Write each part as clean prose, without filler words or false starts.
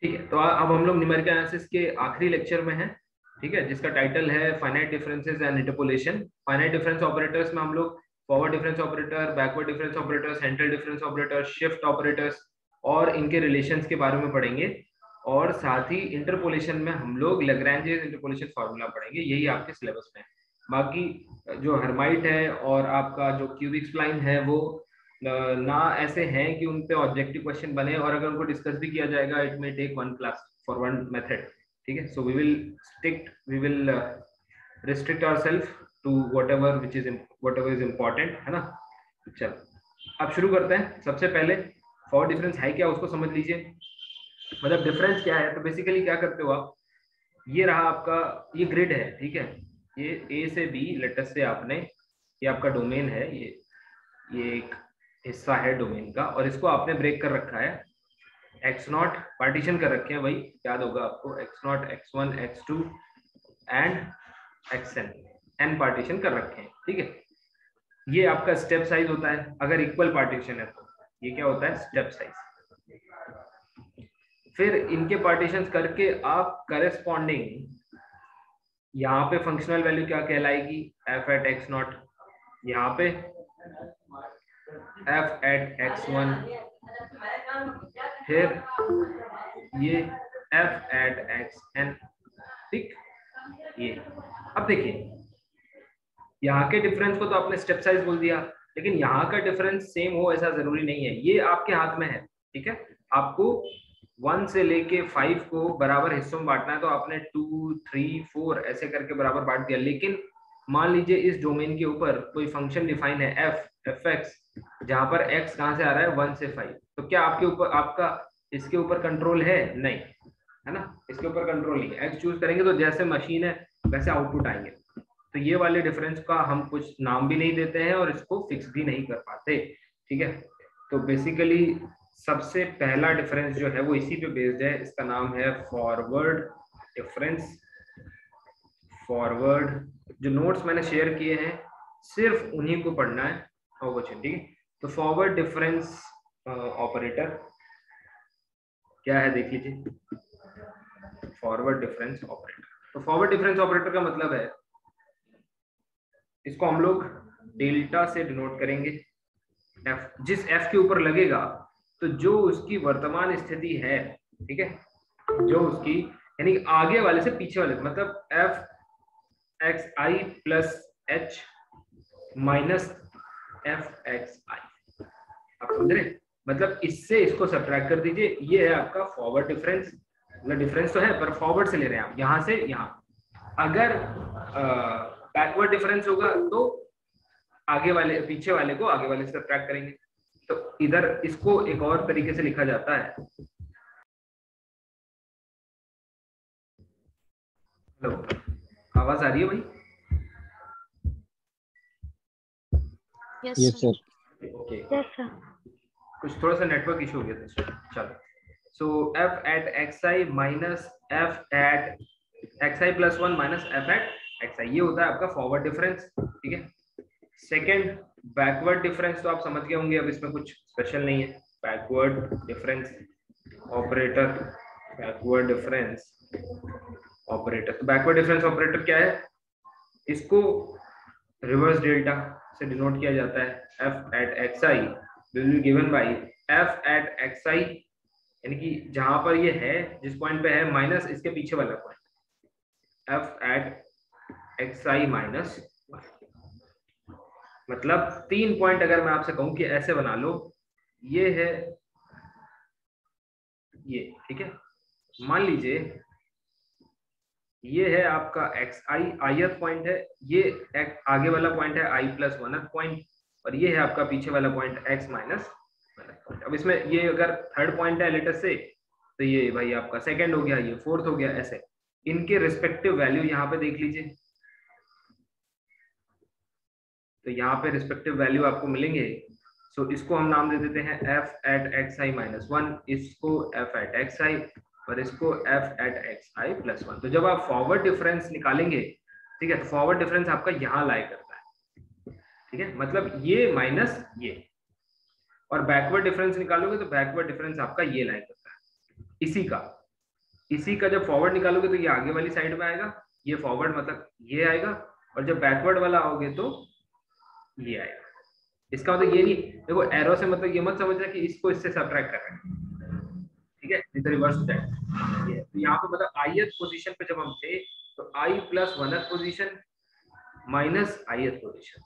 ठीक है, तो अब हम लोग न्यूमेरिकल एनालिसिस के आखिरी लेक्चर में हैं, ठीक है, जिसका टाइटल है finite differences and interpolation. Finite difference operators में हम लोग forward difference operator, backward difference operator, central difference operator, shift operators और इनके रिलेशंस के बारे में पढ़ेंगे। और साथ ही इंटरपोलेशन में हम लोग लैग्रैन्ज इंटरपोलेशन फार्मूला पढ़ेंगे, यही आपके सिलेबस में है। बाकी जो हर्माइट है और आपका जो क्यूबिक स्प्लाइन है वो ना ऐसे हैं कि उन पे ऑब्जेक्टिव क्वेश्चन बने, और अगर उनको डिस्कस भी किया जाएगा it may take one class for one method. ठीक है, so we will restrict ourself to whatever is important, है ना। चलो अब शुरू करते हैं। सबसे पहले फॉरवर्ड डिफरेंस है क्या उसको समझ लीजिए। मतलब डिफरेंस क्या है, तो बेसिकली क्या करते हो आप, ये रहा आपका, ये ग्रिड है, ठीक है, ये ए से बी लेटर से आपने, ये आपका डोमेन है, ये एक हिस्सा है डोमेन का, और इसको आपने ब्रेक कर रखा है, एक्स नॉट पार्टीशन कर रखे हैं, वही याद होगा आपको, x naught, x one, x two and x n partition कर रखे हैं, ठीक है। ये आपका स्टेप साइज होता है, अगर इक्वल पार्टीशन है तो ये क्या होता है, स्टेप साइज। फिर इनके पार्टीशंस करके आप करेस्पॉन्डिंग यहाँ पे फंक्शनल वैल्यू क्या कहलाएगी, एफ एट एक्स नॉट, यहाँ पे एफ एट एक्स वन, फिर ये एफ एट एक्स एन, ठीक। ये अब देखिए, यहाँ के डिफरेंस को तो आपने स्टेप साइज बोल दिया, लेकिन यहाँ का डिफरेंस सेम हो ऐसा जरूरी नहीं है, ये आपके हाथ में है, ठीक है। आपको 1 से लेके 5 को बराबर हिस्सों में बांटना है, तो आपने 2, 3, 4 ऐसे करके बराबर बांट दिया। लेकिन मान लीजिए इस डोमेन के ऊपर कोई फंक्शन डिफाइन है एफ एक्स, जहां पर एक्स कहां से आ रहा है, 1 से 5, तो क्या आपके ऊपर, आपका इसके ऊपर कंट्रोल है? नहीं, है ना, इसके ऊपर कंट्रोल नहीं है। एक्स चूज करेंगे तो जैसे मशीन है वैसे आउटपुट आएंगे। तो ये वाले डिफरेंस का हम कुछ नाम भी नहीं देते हैं और इसको फिक्स भी नहीं कर पाते, ठीक है। तो बेसिकली सबसे पहला डिफरेंस जो है वो इसी पे बेस्ड है, इसका नाम है फॉरवर्ड डिफरेंस। फॉरवर्ड, जो नोट्स मैंने शेयर किए हैं सिर्फ उन्हीं को पढ़ना है और कुछ, ठीक है। तो फॉरवर्ड डिफरेंस ऑपरेटर क्या है देख लीजिए, फॉरवर्ड डिफरेंस ऑपरेटर। तो फॉरवर्ड डिफरेंस ऑपरेटर का मतलब है, इसको हम लोग डेल्टा से डिनोट करेंगे। एफ, जिस एफ के ऊपर लगेगा तो जो उसकी वर्तमान स्थिति है, ठीक है, जो उसकी यानी आगे वाले से पीछे वाले, मतलब f x I plus h minus f x i, आप समझ रहे, मतलब इससे इसको सब्ट्रैक्ट कर दीजिए, ये है आपका फॉरवर्ड डिफरेंस। मतलब डिफरेंस तो है पर फॉरवर्ड से ले रहे हैं आप, यहां से यहां। अगर बैकवर्ड डिफरेंस होगा तो आगे वाले, पीछे वाले को आगे वाले से सब्ट्रैक्ट करेंगे। तो इधर इसको एक और तरीके से लिखा जाता है, हेलो, आवाज आ रही है भाई? Yes sir. ओके, कुछ थोड़ा सा नेटवर्क इशू हो गया था, चलो। So f at x I minus f at x I plus 1 minus f at x i, ये होता है आपका फॉरवर्ड डिफरेंस, ठीक है। सेकेंड बैकवर्ड डिफरेंस, तो आप समझ गए होंगे, अब इसमें कुछ स्पेशल नहीं है। Backward difference operator, backward difference operator, तो बैकवर्ड डिफरेंस ऑपरेटर क्या है, इसको रिवर्स डेल्टा से डिनोट किया जाता है। F at x i will be given by f at x i, यानी कि जहां पर ये है, जिस पॉइंट पे है, माइनस इसके पीछे वाला point, F at x I minus. मतलब 3 पॉइंट अगर मैं आपसे कहूं कि ऐसे बना लो, ये है ये, ठीक है। मान लीजिए ये है आपका एक्स आई आईथ पॉइंट है, ये आगे वाला पॉइंट है आई प्लस 1th पॉइंट, और ये है आपका पीछे वाला point x minus 1th point. अब इसमें ये अगर थर्ड पॉइंट है लेटर से, तो ये भाई आपका सेकंड हो गया, ये फोर्थ हो गया, ऐसे इनके रिस्पेक्टिव वैल्यू यहाँ पे देख लीजिए। तो यहाँ पे रिस्पेक्टिव वैल्यू आपको मिलेंगे। सो इसको हम नाम दे देते हैं f at x I minus 1, इसको एफ एट एक्स आई, और इसको F at x I plus 1। तो जब आप फॉरवर्ड डिफरेंस निकालेंगे, ठीक है, तो फॉरवर्ड डिफरेंस आपका यहाँ लाई करता है, ठीक है, मतलब ये माइनस ये। और बैकवर्ड डिफरेंस निकालोगे तो बैकवर्ड डिफरेंस आपका ये लाई करता है, इसी का। इसी का जब फॉरवर्ड निकालोगे तो ये आगे वाली साइड में आएगा, ये फॉरवर्ड मतलब ये आएगा, और जब बैकवर्ड वाला आओगे तो ये आएगा। इसका मतलब ये नहीं, देखो एरो से मतलब ये मत समझना कि इसको इससे सब्ट्रैक्ट कर रहे हैं, ठीक है, इधर रिवर्स हो जाएगा। ये तो यहाँ पे मतलब आईएथ पोजीशन पे जब हम थे तो आई plus oneth position minus ith position,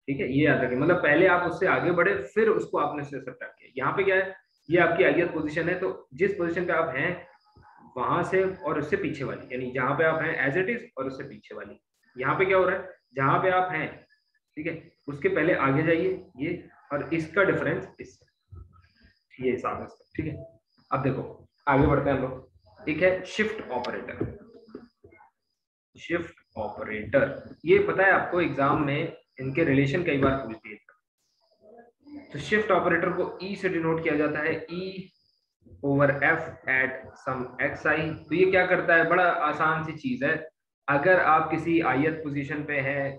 ठीक है, ये याद रखें। मतलब पहले आप उससे आगे बढ़े फिर उसको आपने से सब्ट्रैक्ट किया। यहाँ पे क्या है, ये आपकी आईएथ पोजीशन है, तो जिस पोजीशन पे आप हैं वहां से और उससे पीछे वाली, यानी जहां पे आप हैं एज इट इज और उससे पीछे वाली। यहाँ पे क्या हो रहा है, जहां पे आप हैं, ठीक है, उसके पहले आगे जाइए ये, और इसका डिफरेंस इससे, ये हिसाब है, ठीक है। अब देखो आगे बढ़ते हैं हम लोग। एक है शिफ्ट ऑपरेटर। शिफ्ट ऑपरेटर ये पता है आपको, एग्जाम में इनके रिलेशन कई बार पूछती है। तो शिफ्ट ऑपरेटर को ई से डिनोट किया जाता है, e over f at some x i. तो ये क्या करता है, बड़ा आसान सी चीज है। अगर आप किसी आयत पोजीशन पे हैं,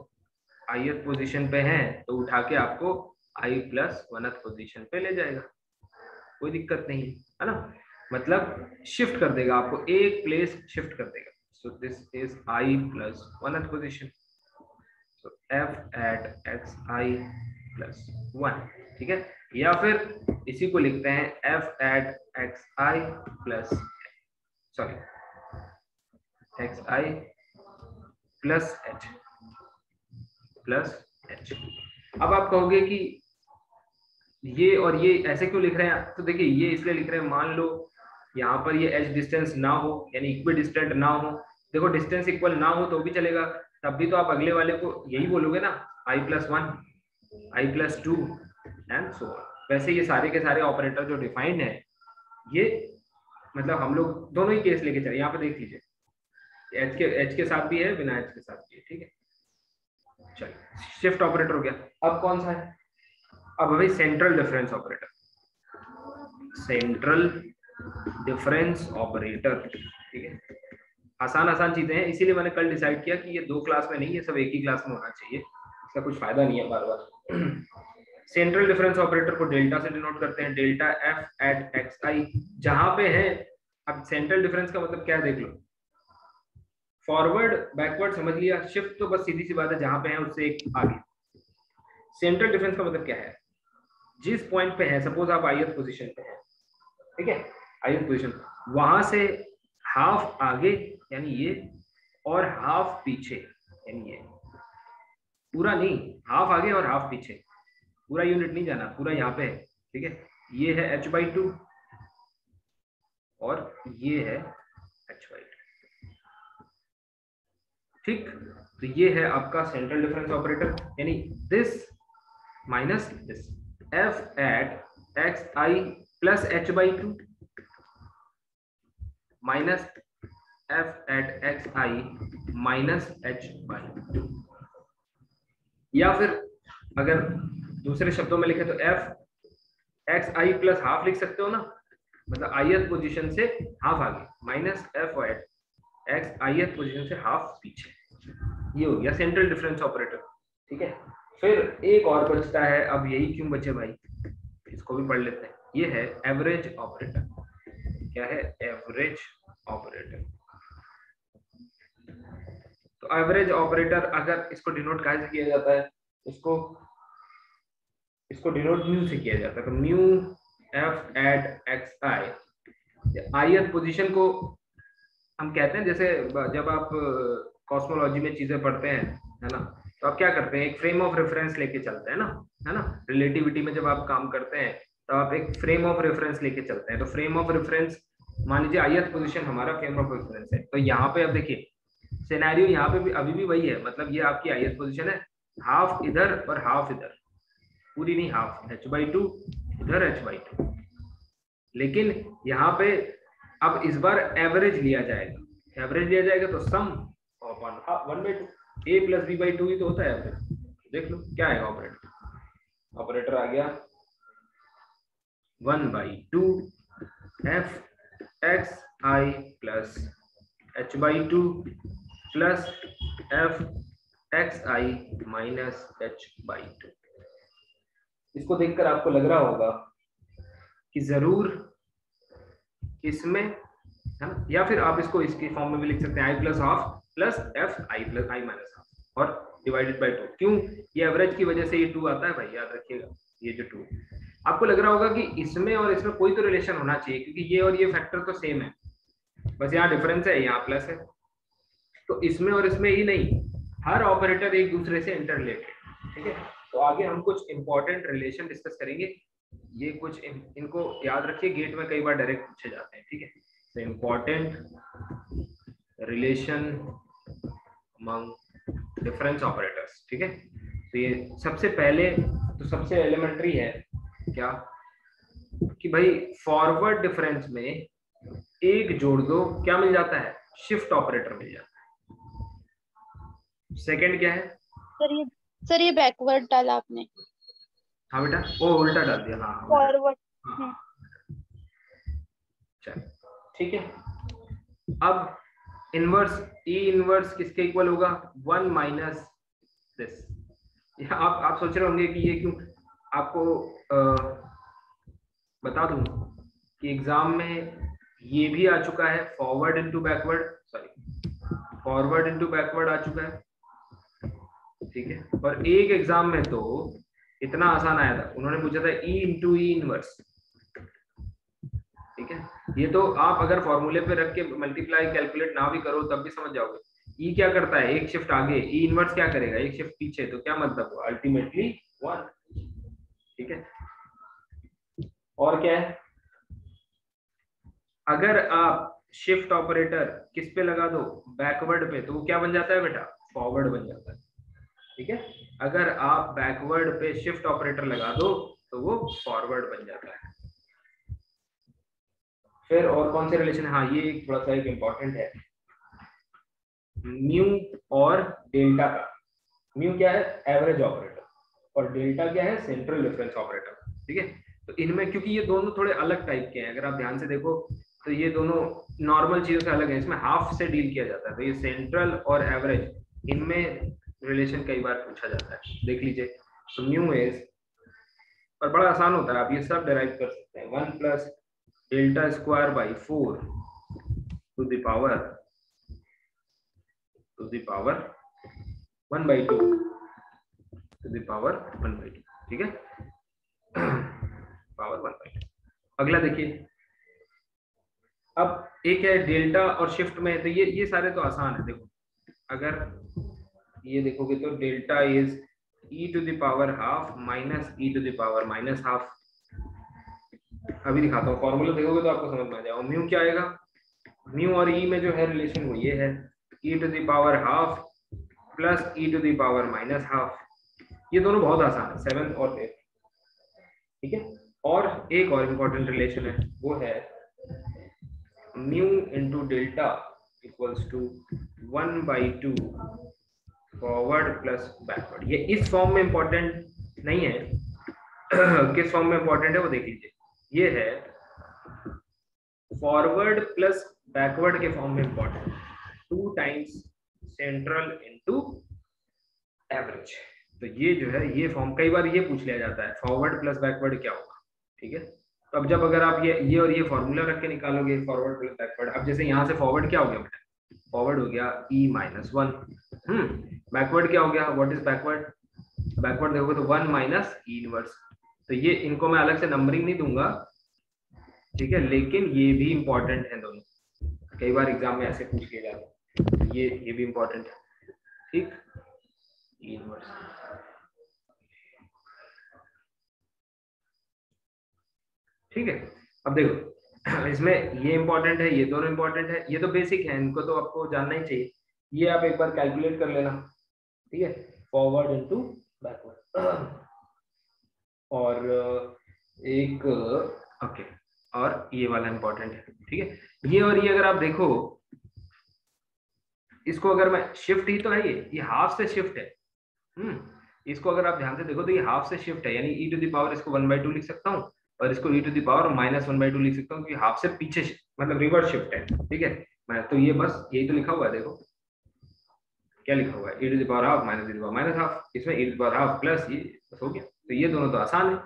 आयत पोजीशन पे हैं, तो उठा के आपको आई प्लस वनथ पोजीशन पे ले जाएगा, कोई दिक्कत नहीं है ना। मतलब शिफ्ट कर देगा आपको, एक प्लेस शिफ्ट कर देगा। So this is I plus oneth position, so f at x I plus 1, ठीक है। या फिर इसी को लिखते हैं f at x I plus, sorry, x I plus H plus H. अब आप कहोगे कि ये और ये ऐसे क्यों लिख रहे हैं, तो देखिए ये इसलिए लिख रहे हैं, मान लो यहाँ पर ये एच डिस्टेंस ना हो, यानी इक्वल डिस्टेंट ना हो। देखो डिस्टेंस इक्वल ना हो तो भी चलेगा, तब भी तो आप अगले वाले को यही बोलोगे ना, i plus 1, i plus 2 and so on. वैसे ये सारे के सारे ऑपरेटर जो डिफाइंड है, ये मतलब हम लोग दोनों ही केस लेके चले। यहाँ पे देख लीजिए, एच के साथ भी है, बिना एच के साथ भी है, ठीक है। चलिए शिफ्ट ऑपरेटर हो गया। अब कौन सा है, अब भाई central difference operator. Central difference operator, ठीक है। आसान आसान चीजें हैं, इसीलिए मैंने कल डिसाइड किया कि ये 2 क्लास में नहीं, ये सब एक ही क्लास में होना चाहिए, इसका कुछ फायदा नहीं है बार बार। सेंट्रल डिफरेंस ऑपरेटर को डेल्टा से डिनोट करते हैं, डेल्टा एफ एट एक्स आई, जहां पे है। अब सेंट्रल डिफरेंस का मतलब क्या है देख लो, फॉरवर्ड बैकवर्ड समझ लिया, शिफ्ट तो बस सीधी सी बात है, जहां पे है उससे एक आगे। सेंट्रल डिफरेंस का मतलब क्या है, जिस पॉइंट पे है, सपोज आप आईएथ पोजीशन पे हैं, ठीक है, आईएथ पोजीशन, वहां से हाफ आगे यानी ये, और हाफ पीछे यानी ये, पूरा नहीं, हाफ आगे और हाफ पीछे, पूरा यूनिट नहीं जाना, पूरा यहाँ पे है, ठीक है। ये है h/2 और ये है h/2, ठीक। तो ये है आपका सेंट्रल डिफरेंस ऑपरेटर, यानी this minus this, f at x I plus h/2 minus f at x I minus h/2। या फिर अगर दूसरे शब्दों में लिखे तो एफ एक्स आई प्लस हाफ लिख सकते हो ना, मतलब आईएथ पोजीशन से हाफ आगे, minus f at x ith position से हाफ पीछे। ये हो गया सेंट्रल डिफरेंस ऑपरेटर, ठीक है। फिर एक और बचता है, अब यही क्यों बचे भाई, इसको भी पढ़ लेते हैं। ये है एवरेज ऑपरेटर। क्या है, एवरेज ऑपरेटर। तो एवरेज ऑपरेटर, अगर इसको डिनोट कैसे से किया जाता है, इसको डिनोट म्यू से किया जाता है। तो mu F at x I, ith position को हम कहते हैं, जैसे जब आप कॉस्मोलॉजी में चीजें पढ़ते हैं, है ना, तो आप क्या करते हैं, एक फ्रेम ऑफ रेफरेंस लेके चलते हैं ना, है ना। रिलेटिविटी में जब आप काम करते हैं तो आप एक फ्रेम ऑफ रेफरेंस लेके चलते हैं। तो फ्रेम ऑफ रेफरेंस, मान लीजिए आईएथ पोजीशन हमारा फ्रेम ऑफ रेफरेंस है, तो यहाँ पे अब देखिए सिनेरियो यहाँ पे भी अभी भी वही है, मतलब ये आपकी आईएथ पोजीशन है, हाफ इधर और हाफ इधर, पूरी नहीं हाफ, h/2 इधर h/2, लेकिन यहाँ पे अब इस बार एवरेज लिया जाएगा। एवरेज लिया जाएगा तो सम अपॉन 1/2, a प्लस b/2 ही तो होता है एवरेज। देख लो क्या आएगा ऑपरेटर, ऑपरेटर आ गया 1/2 f x i plus h/2 plus f x i minus h/2। इसको देखकर आपको लग रहा होगा कि जरूर इसमें है ना। या फिर आप इसको इसके फॉर्म में भी लिख सकते हैं i plus half plus f i plus i minus half और डिवाइडेड बाई 2। क्यों, ये एवरेज की वजह से ये 2 आता है भाई, याद रखिएगा। ये जो 2 आपको लग रहा होगा कि इसमें और इसमें कोई तो रिलेशन होना चाहिए, क्योंकि ये और ये फैक्टर तो सेम है, बस यहाँ डिफरेंस है, यहाँ प्लस है। तो इसमें और इसमें ही नहीं, हर ऑपरेटर एक दूसरे से इंटर रिलेटेड। ठीक है, तो आगे हम कुछ इंपॉर्टेंट रिलेशन डिस्कस करेंगे। ये कुछ इनको याद रखिए, गेट में कई बार डायरेक्ट पूछे जाते हैं। ठीक है, तो important relation among difference operators. ठीक है, तो ये सबसे पहले तो सबसे एलिमेंट्री है क्या कि भाई फॉरवर्ड डिफरेंस में एक जोड़ दो, क्या मिल जाता है, शिफ्ट ऑपरेटर मिल जाता है। सेकंड क्या है सर ये बैकवर्ड डाला आपने। हाँ बेटा, वो उल्टा डाल दिया। हाँ फॉरवर्ड। हाँ। चल ठीक है, अब इनवर्स ई इनवर्स किसके इक्वल होगा, 1 माइनस दिस। आप सोच रहे होंगे कि ये क्यों, आपको बता दूं कि एग्जाम में ये भी आ चुका है, forward into backward, sorry forward into backward आ चुका है। ठीक है, और एक एग्जाम में तो इतना आसान आया था, उन्होंने पूछा था ई इंटू ई इनवर्स। ठीक है, ये तो आप अगर फॉर्मूले पे रख के मल्टीप्लाई कैलकुलेट ना भी करो तब भी समझ जाओगे। ई क्या करता है, एक शिफ्ट आगे, ई इनवर्स क्या करेगा, एक शिफ्ट पीछे, तो क्या मतलब हुआ, अल्टीमेटली 1। ठीक है, और क्या है, अगर आप शिफ्ट ऑपरेटर किस पे लगा दो, बैकवर्ड पे, तो वो क्या बन जाता है बेटा, फॉरवर्ड बन जाता है। ठीक है, अगर आप बैकवर्ड पे शिफ्ट ऑपरेटर लगा दो तो वो फॉरवर्ड बन जाता है। फिर और कौन से रिलेशन है, हाँ ये थोड़ा सा एक इंपॉर्टेंट है, म्यू और डेल्टा का। म्यू क्या है, एवरेज ऑपरेटर, और डेल्टा क्या है, सेंट्रल डिफरेंस ऑपरेटर। ठीक है, तो इनमें क्योंकि ये दोनों थोड़े अलग टाइप के हैं, अगर आप ध्यान से देखो तो ये दोनों नॉर्मल चीजों से अलग है, इसमें हाफ से डील किया जाता है। तो ये सेंट्रल और एवरेज, इनमें रिलेशन कई बार पूछा जाता है, देख लीजिए। तो म्यू इज, और बड़ा आसान होता है, आप ये सब डिराइव कर सकते हैं, 1 plus delta square by 4 to the power 1 by 2 to the power 1 by 2। ठीक है, पावर 1 by 2। अगला देखिए, अब एक है डेल्टा और शिफ्ट में, तो ये सारे तो आसान है। देखो अगर ये देखोगे तो delta is e to the power half minus e to the power minus half. अभी दिखाता हूँ, फॉर्मूला देखोगे तो आपको समझ में आ जाएगा। म्यू क्या आएगा, म्यू और ई में जो है रिलेशन वो ये है, e to the power half plus e to the power minus half. ये दोनों बहुत आसान है, 7 और 8। ठीक है, और एक और इम्पोर्टेंट रिलेशन है, वो है mu into delta equals to 1 by 2 forward plus backward. ये इस फॉर्म में इंपॉर्टेंट नहीं है, किस फॉर्म में इंपॉर्टेंट है वो देख लीजिए। ये है फॉरवर्ड प्लस बैकवर्ड के फॉर्म में important, 2 times central into average. तो ये जो है, ये फॉर्म कई बार ये पूछ लिया जाता है, फॉरवर्ड प्लस बैकवर्ड क्या होगा। ठीक है, तो अब जब अगर आप ये और ये फॉर्मूला रख के निकालोगे फॉरवर्ड प्लस बैकवर्ड, अब जैसे यहाँ से फॉरवर्ड क्या हो गया बेटा, फॉरवर्ड हो गया e माइनस 1। बैकवर्ड क्या हो गया, व्हाट इज बैकवर्ड, बैकवर्ड देखोगे तो 1 माइनस ई इनवर्स। तो ये इनको मैं अलग से नंबरिंग नहीं दूंगा, ठीक है, लेकिन ये भी इंपॉर्टेंट है दोनों, कई बार एग्जाम में ऐसे पूछ लिया जाता है, ये भी इंपॉर्टेंट है। ठीक, ई इनवर्स। ठीक है, अब देखो इसमें ये इंपॉर्टेंट है, ये दोनों इंपॉर्टेंट है, ये तो बेसिक है, इनको तो आपको जानना ही चाहिए। ये आप एक बार कैलकुलेट कर लेना। ठीक है, फॉरवर्ड इनटू बैकवर्ड। और एक ओके, और ये वाला इंपॉर्टेंट है। ठीक है, ये और ये अगर आप देखो, इसको अगर मैं शिफ्ट ही तो है, ये हाफ से शिफ्ट है। इसको अगर आप ध्यान से देखो तो ये हाफ से शिफ्ट है, यानी ई टू द पावर इसको 1 by 2 लिख सकता हूँ, और इसको e to the power minus 1 by 2 लिख सकता हूँ, क्योंकि हाफ से पीछे मतलब रिवर्स शिफ्ट है। ठीक है, मैं तो ये बस यही तो लिखा हुआ है, देखो क्या लिखा हुआ है, e to the power half minus e to the power minus half, इसमें e to the power half plus ये बस हो गया। तो ये दोनों तो आसान है,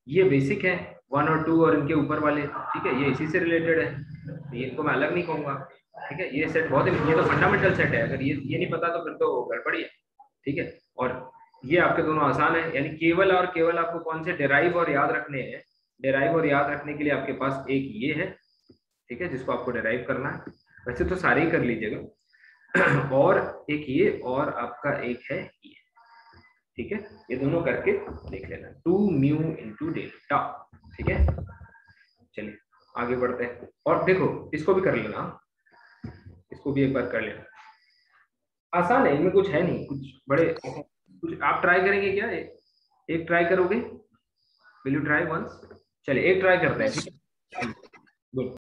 ये बेसिक है 1 और 2 और इनके ऊपर वाले। ठीक है, ये इसी से रिलेटेड है। ये इनको मैं अलग नहीं कहूंगा, ठीक है। ये सेट बहुत ये तो फंडामेंटल सेट है, अगर ये नहीं पता तो फिर तो गड़बड़ी है, ठीक है। और ये आपके दोनों आसान है, यानी केवल और केवल आपको कौन से डेराइव और याद रखने हैं। डेराइव और याद रखने के लिए आपके पास एक ये है, ठीक है, जिसको आपको डेराइव करना है। वैसे तो सारे ही कर लीजिएगा और एक ये और आपका एक है ये, ठीक है। ये दोनों करके देख लेना, 2 म्यू इंटू डेल्टा, ठीक है। चलिए आगे बढ़ते हैं, और देखो इसको भी कर लेना, इसको भी एक बार कर लेना। आसान है, इनमें कुछ है नहीं, कुछ बड़े कुछ। आप ट्राई करेंगे क्या? एक ट्राई करोगे? Will you try once? चलिए एक ट्राई करते हैं, यस। ठीक है। गुड।